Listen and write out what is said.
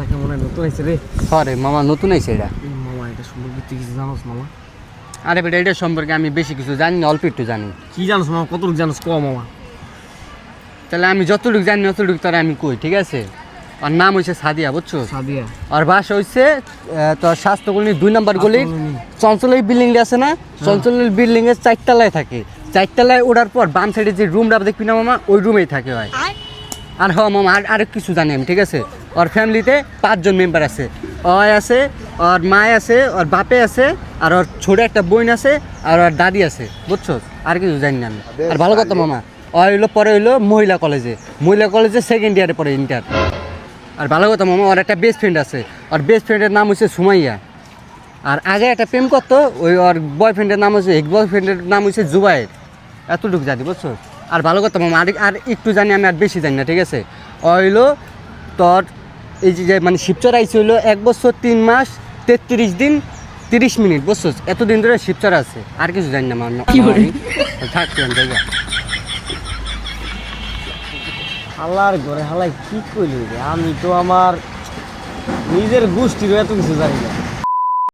খেলা কেমন নতুন আইছে রে? রে মামা নতুন আইছে এটা। মামা এটা সম্পর্কে তুই কিছু জানোস মামা? আরে বেটা এটা সম্পর্কে আমি বেশি কিছু জানি না, অল্প একটু জানি। কি জানোস মামা, কতটুকু জানোস ক মামা। তাহলে আমি যতটুকু জানি অতটুকু তোরা আমি কই, ঠিক আছে? আর নাম হইছে সাদিয়া, বুঝছো? সাদিয়া। আর বাসা হইছে তোর স্বাস্থ্যকলিনী 2 নম্বর গলি চঞ্চলের বিল্ডিং আছে না, চঞ্চলের বিল্ডিং এর 4 তলায় থাকে। 4 তলায় ওঠার পর বাম সাইডে যে রুমটা দেখবি না মামা, ওই রুমেই থাকে হয়। আর হ মামা আর কিছু জানি আমি, ঠিক আছে? ওর ফ্যামিলিতে 5 জন মেম্বার আছে। ওই আছে, ওর মা আছে, ওর বাপে আছে, আর ওর ছোট একটা বোন আছে, আর ওর দাদি আছে, বুঝছো? আর কিছু জানি না আমি। আর ভালো কথা মামা, ও হইলো পরে হইলো মহিলা কলেজে সেকেন্ড ইয়ারে পড়ে, ইন্টার। আর ভালো কথা মামা, ওর একটা বেস্ট ফ্রেন্ড আছে। ওর বেস্ট ফ্রেন্ডের নাম হচ্ছে সুমাইয়া। আর আগে একটা প্রেম করতো, ওই ওর বয়ফ্রেন্ডের নাম হচ্ছে বয়ফ্রেন্ডের নাম হচ্ছে জুবাইর। এতটুকু জানি, বুঝছো? আর ভালো কথা মামা, আর একটু জানি আমি, আর বেশি জানি না, ঠিক আছে? ও হইলো তোর এই যে মানে শিবচর আইসি হইলো 1 বছর 3 মাস 33 দিন 30 মিনিট, বুঝছো? এতদিন ধরে শিবচর আছে। আর কিছু জানি না মামা, থাকতে জায়গা। হালার ঘরে হালাই কি কইলি রে? আমি তো আমার নিজের গোষ্ঠীরও এত কিছু জানি না।